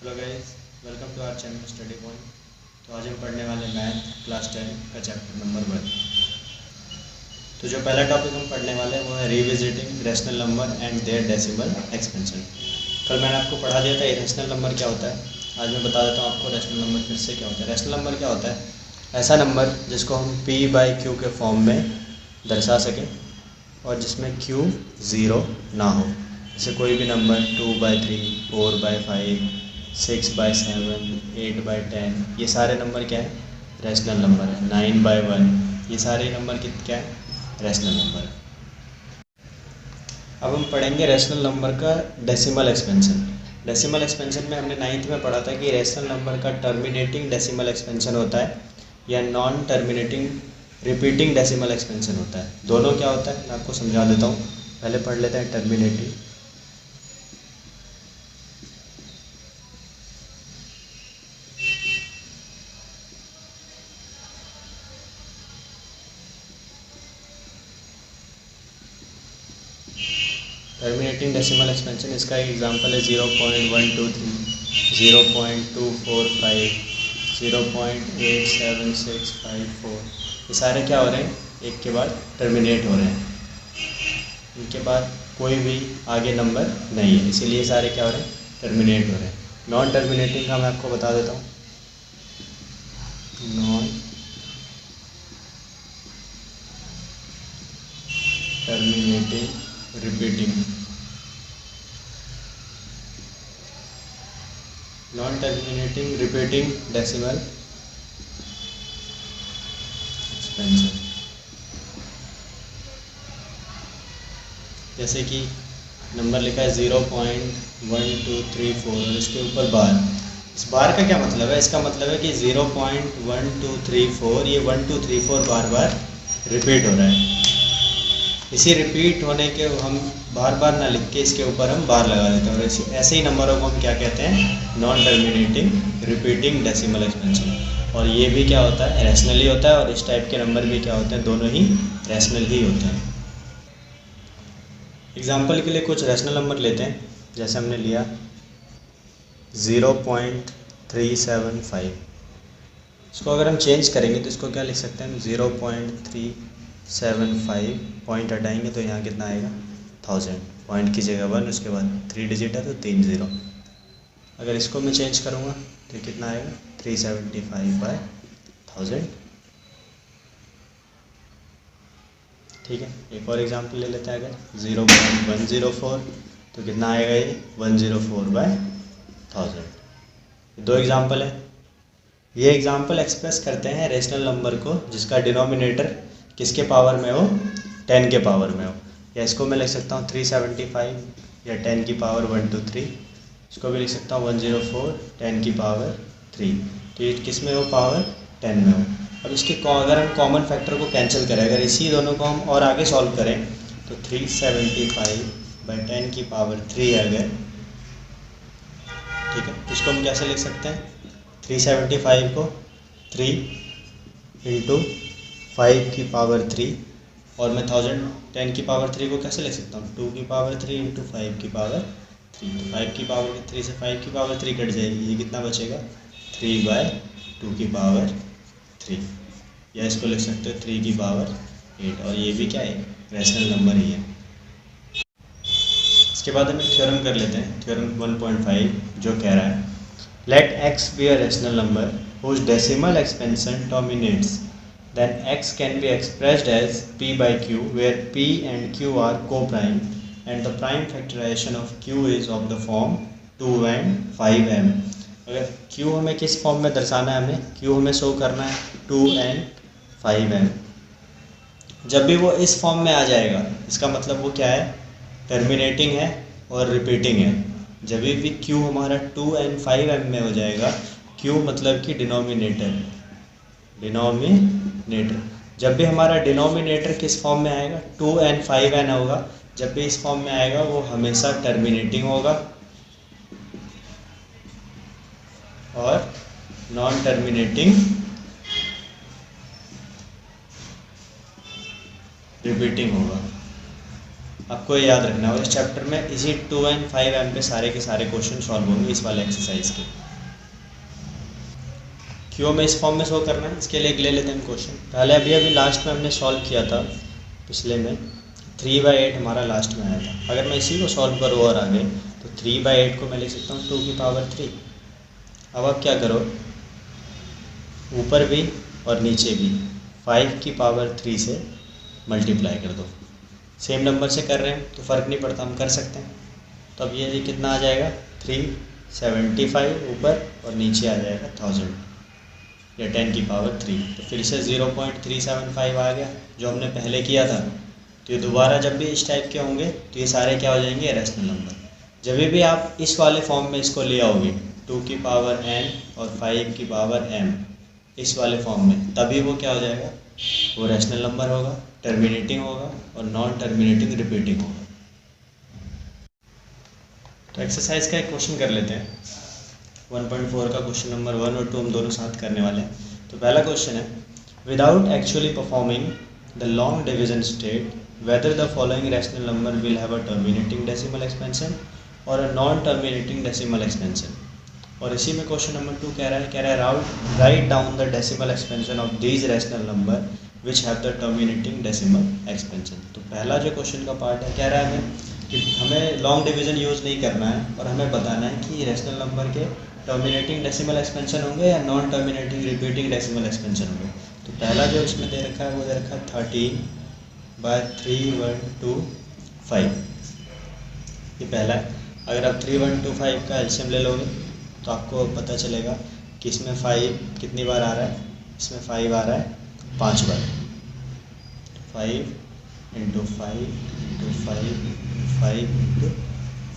Hello guys, welcome to our channel study point. तो आज हम पढ़ने वाले मैथ क्लास 10 का चैप्टर नंबर 1। तो जो पहला टॉपिक हम पढ़ने वाले हैं वो है revisiting rational number and their decimal expansion. कल मैंने आपको पढ़ा दिया था इरेशनल नंबर क्या होता है। आज मैं बता देता हूँ आपको रैशनल नंबर फिर से क्या होता है। रैशनल नंबर क्या होता है? ऐसा नंबर जिसको हम p/q के फॉर्म में दर्शा सकें और जिसमें q ज़ीरो ना हो। जैसे कोई भी नंबर 2/3, 4/5, 6/7, 8/10, ये सारे नंबर क्या है? रैशनल नंबर है। 9/1, ये सारे नंबर क्या है? रैशनल नंबर है। अब हम पढ़ेंगे रैशनल नंबर का डेसिमल एक्सपेंशन। डेसिमल एक्सपेंशन में हमने 9th में पढ़ा था कि रैशनल नंबर का टर्मिनेटिंग डेसिमल एक्सपेंशन होता है या non terminating repeating decimal expansion होता है। दोनों क्या होता है मैं आपको समझा देता हूँ। पहले पढ़ लेते हैं टर्मिनेटिंग। टर्मिनेटिंग डेसिमल एक्सपेंशन, इसका एक एग्जांपल है 0.123, 0.245, 0.87654। ये सारे क्या हो रहे हैं? एक के बाद टर्मिनेट हो रहे हैं। इनके बाद कोई भी आगे नंबर नहीं है, इसीलिए सारे क्या हो रहे हैं? टर्मिनेट हो रहे हैं। नॉन टर्मिनेटिंग का मैं आपको बता देता हूँ। Non terminating repeating, non terminating repeating decimal expansion. जैसे कि नंबर लिखा है 0.1234 और इसके ऊपर बार। इस बार का क्या मतलब है? इसका मतलब है कि 0.1234 ये 1234 बार बार रिपीट हो रहा है। इसी रिपीट होने के हम बार बार ना लिख के इसके ऊपर हम बार लगा देते हैं और ऐसे ही नंबरों को हम क्या कहते हैं? Non terminating repeating decimal expansion. और ये भी क्या होता है? रैशनली होता है। और इस टाइप के नंबर भी क्या होते हैं? दोनों ही रैशनल ही होते हैं। एग्जाम्पल के लिए कुछ रैशनल नंबर लेते हैं। जैसे हमने लिया 0.375। इसको अगर हम चेंज करेंगे तो इसको क्या लिख सकते हैं? 0.375, पॉइंट हटाएंगे तो यहाँ कितना आएगा? 1000। पॉइंट की जगह 1, उसके बाद 3 डिजिट है तो 3 0। अगर इसको मैं चेंज करूँगा तो कितना आएगा? 375/1000। ठीक है, एक और एग्जांपल ले लेते हैं। अगर 0.104 तो कितना आएगा? ये 104/1000। दो एग्जांपल है। ये एग्जांपल एक्सप्रेस करते हैं रैशनल नंबर को जिसका डिनोमिनेटर किसके पावर में हो? 10 के पावर में हो। या इसको मैं लिख सकता हूँ 375 या 10 की पावर 123। इसको भी लिख सकता हूँ 104 10 की पावर 3। तो ये किस में हो? पावर 10 में हो। अब इसके अगर हम कॉमन फैक्टर को कैंसिल करें, अगर इसी दोनों को हम और आगे सॉल्व करें तो 375/10 की पावर 3 अगर, ठीक है, इसको हम कैसे लिख सकते हैं? 375 को 3 इंटू 5 की पावर 3 और मैं 1010 की पावर 3 को कैसे लिख सकता हूँ? 2 की पावर 3 इंटू 5 की पावर 3। तो 5 की पावर 3 से 5 की पावर 3 कट जाएगी। ये कितना बचेगा? 3/2 की पावर 3। या इसको लिख सकते हो 3 की पावर 8। और ये भी क्या है? रैशनल नंबर ही है। इसके बाद हम एक थ्योरम कर लेते हैं, थ्योरम 1.5, जो कह रहा है late x be a rational number whose decimal expansion terminates, then x can be expressed as p/q where p and q are co-prime and the prime factorization of q is of the form 2 and 5m। अगर q हमें किस form में दर्शाना है? हमें q हमें show करना है 2 and 5m। जब भी वो इस फॉर्म में आ जाएगा इसका मतलब वो क्या है? टर्मिनेटिंग है और रिपीटिंग है। जब भी q हमारा 2 and 5m में हो जाएगा, q मतलब कि डिनोमिनेटर, जब भी हमारा डिनोमिनेटर किस फॉर्म में आएगा? 2 and 5n होगा। जब भी इस फॉर्म में आएगा वो हमेशा टर्मिनेटिंग होगा और नॉन टर्मिनेटिंग रिपीटिंग होगा। आपको ये याद रखना है। इस चैप्टर में इसी 2 and 5M पे सारे के सारे क्वेश्चन सॉल्व होंगे इस वाले एक्सरसाइज के। क्यों हमें इस फॉर्म में शो करना है, इसके लिए ले लेते हैं क्वेश्चन। पहले अभी लास्ट में हमने सॉल्व किया था पिछले में, 3/8 हमारा लास्ट में आया था। अगर मैं इसी को सॉल्व करूँ और आगे, तो 3/8 को मैं लिख सकता हूँ 2 की पावर 3। अब आप क्या करो, ऊपर भी और नीचे भी 5 की पावर 3 से मल्टीप्लाई कर दो। सेम नंबर से कर रहे हैं तो फ़र्क नहीं पड़ता, हम कर सकते हैं। तो अब ये कितना आ जाएगा, 375 ऊपर और नीचे आ जाएगा 1000 या 10 की पावर 3। तो फिर से 0.375 आ गया जो हमने पहले किया था। तो ये दोबारा जब भी इस टाइप के होंगे तो ये सारे क्या हो जाएंगे, रैशनल नंबर। जब भी आप इस वाले फॉर्म में इसको ले आओगे 2 की पावर n और 5 की पावर m इस वाले फॉर्म में, तभी वो क्या हो जाएगा, वो रैशनल नंबर होगा, टर्मिनेटिंग होगा और नॉन टर्मिनेटिंग रिपीटिंग होगा। तो एक्सरसाइज का एक क्वेश्चन कर लेते हैं। 1.4 का क्वेश्चन नंबर 1 और 2 हम दोनों साथ करने वाले हैं। तो पहला क्वेश्चन है, without actually performing the long division state whether the following rational number will have a terminating decimal expansion और a non terminating decimal expansion. और इसी में क्वेश्चन नंबर 2 कह रहा है write down the decimal expansion of these rational number which have the terminating decimal expansion. तो पहला जो क्वेश्चन का पार्ट है, कह रहा है कि हमें लॉन्ग डिवीजन यूज़ नहीं करना है और हमें बताना है कि रैशनल नंबर के टर्मिनेटिंग डेसिमल एक्सपेंशन होंगे या non terminating repeating decimal expansion होंगे। तो पहला जो इसमें दे रखा है वो दे रखा है 13/3, 1, 2, 5। ये पहला है। अगर आप 3, 1, 2, 5 का एलसीएम ले लोगे तो आपको पता चलेगा कि इसमें 5 कितनी बार आ रहा है, इसमें 5 आ रहा है 5 बार। 5 × 5 × 5 5 ×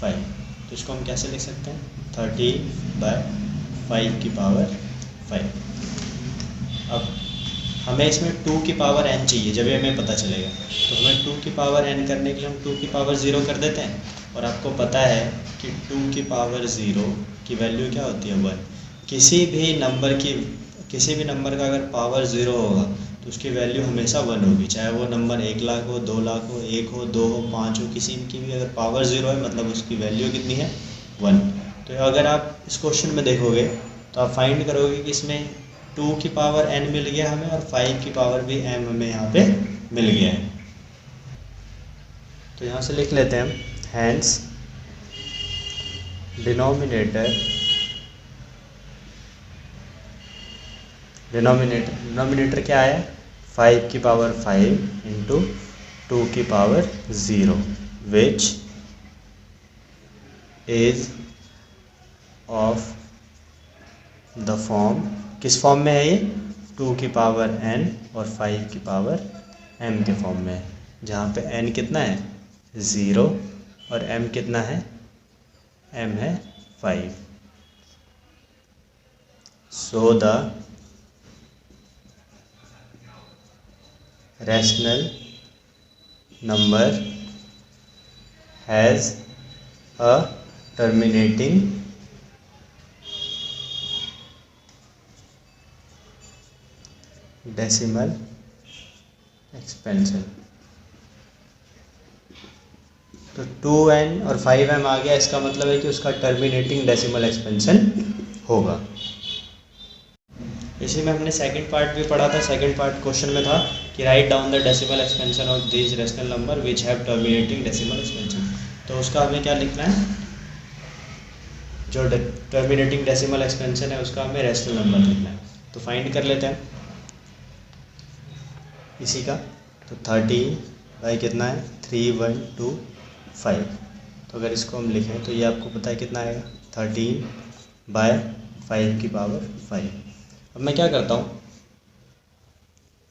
5। तो इसको हम कैसे लिख सकते हैं, 13/5 की पावर 5। अब हमें इसमें 2 की पावर n चाहिए, जब हमें पता चलेगा। तो हमें 2 की पावर n करने के लिए हम 2 की पावर 0 कर देते हैं। और आपको पता है कि 2 की पावर 0 की वैल्यू क्या होती है, 1। किसी भी नंबर का अगर पावर 0 होगा तो उसकी वैल्यू हमेशा 1 होगी, चाहे वो नंबर 1 लाख हो, 2 लाख हो, 1 हो, 2 हो, 5 हो, किसी की भी अगर पावर 0 है मतलब उसकी वैल्यू कितनी है, 1। तो अगर आप इस क्वेश्चन में देखोगे तो आप फाइंड करोगे कि इसमें 2 की पावर n मिल गया हमें और 5 की पावर भी m हमें यहाँ पे मिल गया है। तो यहाँ से लिख लेते हैं हम, हैंस डिनोमिनेटर क्या है, 5 की पावर 5 × 2 की power 0 which is of the form, किस फॉर्म में है ये, 2 की पावर n और 5 की पावर m के फॉर्म में है, जहाँ पे n कितना है 0 और m कितना है, m है 5। So the rational number has a terminating decimal expansion. तो 2n और 5m आ गया, इसका मतलब है कि उसका टर्मिनेटिंग डेसिमल एक्सपेंशन होगा। इसी में हमने सेकंड पार्ट भी पढ़ा था। सेकंड पार्ट क्वेश्चन में था कि right down the decimal expansion of these rational number which have terminating decimal expansion. तो उसका हमें क्या लिखना है, जो टर्मिनेटिंग डेसिमल एक्सपेंशन है उसका हमें रैशनल नंबर लिखना है। तो फाइंड कर लेते हैं इसी का। तो 13 कितना है, 3, 1, 2, 5। तो अगर इसको हम लिखें तो ये आपको पता है कितना आएगा, 13/5 की पावर 5। अब मैं क्या करता हूँ,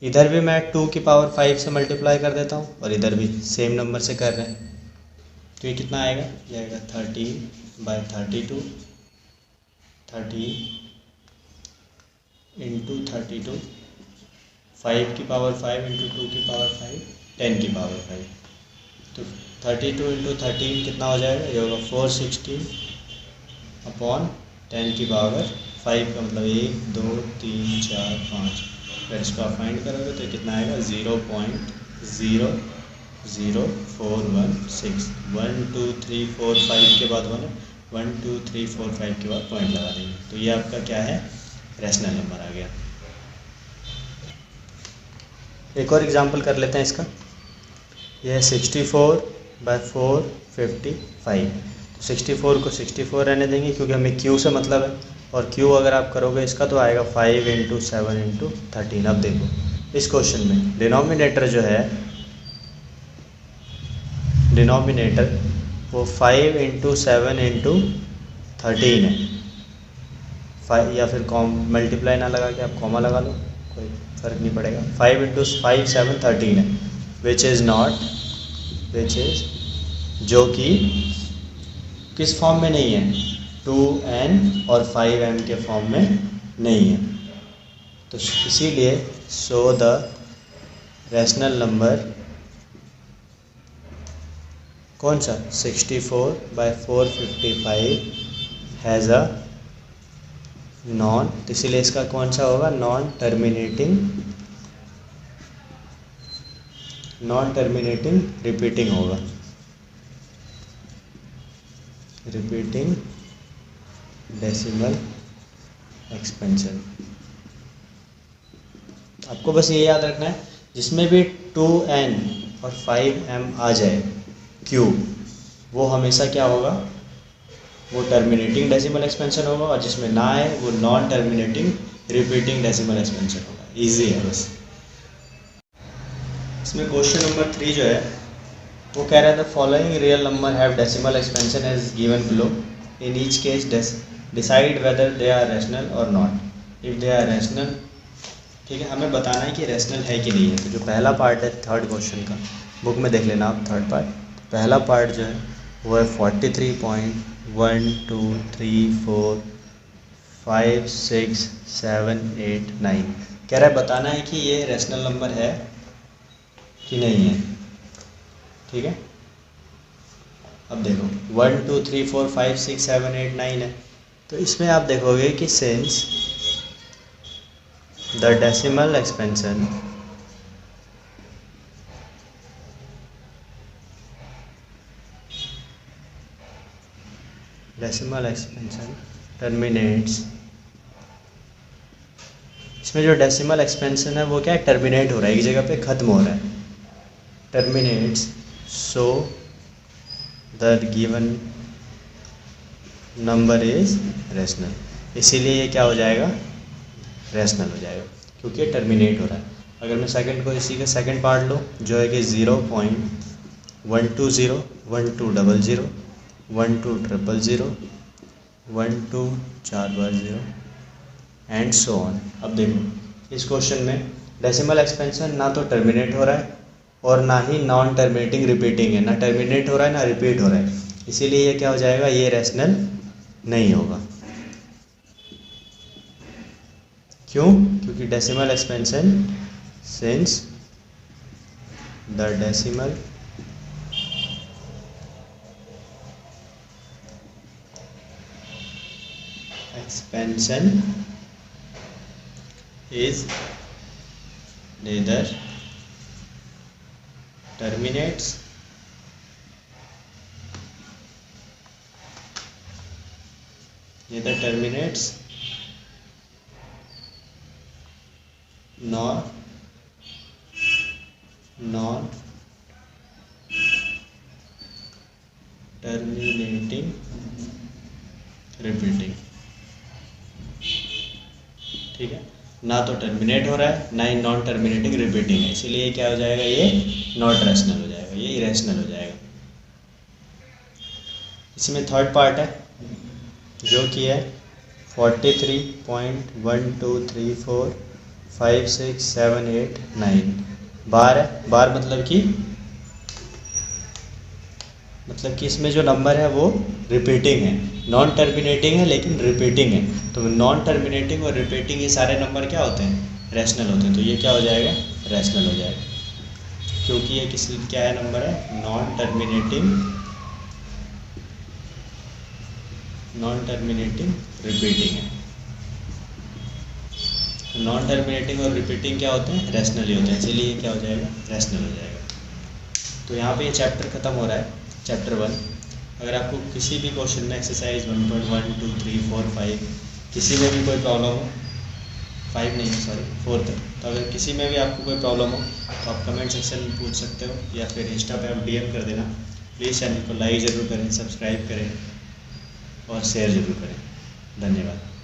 इधर भी मैं 2 की पावर 5 से मल्टीप्लाई कर देता हूँ और इधर भी सेम नंबर से कर रहे हैं। तो ये कितना आएगा, ये आएगा 13/32, 13 × 32, 5 की पावर 5 × 2 की पावर 5, 10 की पावर 5। तो 32 × 13 कितना हो जाएगा, ये होगा 460/10 की पावर 5 का मतलब 1, 2, 3, 4, 5। अगर इसको आप फाइंड करोगे तो कितना आएगा, 0 4 1 6 1 2 3 4 5 के बाद 1 2 3 4 5 के बाद पॉइंट लगा देंगे। तो ये आपका क्या है, रैशनल नंबर आ गया। एक और एग्जांपल कर लेते हैं इसका। यह है 64/455। तो 64 को 64 रहने देंगे क्योंकि हमें क्यू से मतलब है, और क्यू अगर आप करोगे इसका तो आएगा 5 × 7 × 13। अब देखो इस क्वेश्चन में डिनोमिनेटर जो है, डिनोमिनेटर वो 5 × 7 × 13 है। 5 या फिर मल्टीप्लाई ना लगा के आप कॉमा लगा लो, कोई फ़र्क नहीं पड़ेगा। 5 × 5 7 13 है, विच इज़ जो कि किस फॉर्म में नहीं है, 2n और 5m के फॉर्म में नहीं है। तो इसीलिए सो द रैशनल नंबर कौन सा, 64/455 हैज़ अ नॉन, तो इसीलिए इसका कौन सा होगा, नॉन टर्मिनेटिंग रिपीटिंग होगा, रिपीटिंग डेसिमल एक्सपेंशन। आपको बस ये याद रखना है, जिसमें भी 2n और 5m आ जाए q, वो हमेशा क्या होगा, वो टर्मिनेटिंग डेसिमल एक्सपेंशन होगा, और जिसमें ना आए वो non terminating repeating decimal expansion होगा। इजी है बस। इसमें क्वेश्चन नंबर 3 जो है वो कह रहा है the following real number have decimal expansion as given below, in each case decide whether they are rational और not. If they are rational, ठीक है, हमें बताना है कि रैशनल है कि नहीं है। तो जो पहला पार्ट है थर्ड क्वेश्चन का, बुक में देख लेना आप थर्ड पार्ट। पहला पार्ट जो है वो है 43.123456789। कह रहा है बताना है कि ये रैशनल नंबर है कि नहीं है, ठीक है। अब देखो 1 2 3 4 5 6 7 8 9 है, तो इसमें आप देखोगे कि since the decimal expansion terminates, इसमें जो डेसिमल एक्सपेंशन है वो क्या है, टर्मिनेट हो रहा है, एक जगह पे ख़त्म हो रहा है, terminates, so the given number is rational. इसीलिए ये क्या हो जाएगा, रैशनल हो जाएगा, क्योंकि ये टर्मिनेट हो रहा है। अगर मैं सेकंड को, इसी का सेकंड पार्ट लो जो है कि 0.120 1200 1200 12410 एंड सो ऑन। अब देखो इस क्वेश्चन में डेसिमल एक्सपेंशन ना तो टर्मिनेट हो रहा है और ना ही नॉन टर्मिनेटिंग रिपीटिंग है, ना टर्मिनेट हो रहा है ना रिपीट हो रहा है। इसीलिए ये क्या हो जाएगा, ये रैशनल नहीं होगा। क्यों, क्योंकि decimal expansion, since the decimal expansion is neither terminates nor terminating repeating, ठीक है, ना तो टर्मिनेट हो रहा है ना ही नॉन टर्मिनेटिंग रिपीटिंग है। इसीलिए क्या हो जाएगा, ये नॉट रैशनल हो जाएगा, ये इरेशनल हो जाएगा। इसमें थर्ड पार्ट है जो कि है 43.123456789। बार है, बार मतलब कि इसमें जो नंबर है वो रिपीटिंग है, नॉन टर्मिनेटिंग है लेकिन रिपीटिंग है। तो नॉन टर्मिनेटिंग और रिपीटिंग ये सारे नंबर क्या होते हैं, रैशनल होते हैं। तो ये क्या हो जाएगा, रैशनल हो जाएगा, क्योंकि ये क्या है, नंबर है नॉन टर्मिनेटिंग रिपीटिंग है। नॉन टर्मिनेटिंग और रिपीटिंग क्या होते हैं, रैशनल ही होते हैं, इसीलिए क्या हो जाएगा, रैशनल हो जाएगा। तो यहाँ पे ये चैप्टर ख़त्म हो रहा है, चैप्टर 1। अगर आपको किसी भी क्वेश्चन में एक्सरसाइज 1.1, 2, 3, 4, 5 किसी में भी कोई प्रॉब्लम हो, 5 नहीं है सॉरी 4 तक, तो अगर किसी में भी आपको कोई प्रॉब्लम हो तो आप कमेंट सेक्शन में पूछ सकते हो या फिर इंस्टा पे आप DM कर देना। प्लीज़ चैनल को लाइक ज़रूर करें, सब्सक्राइब करें और शेयर ज़रूर करें। धन्यवाद।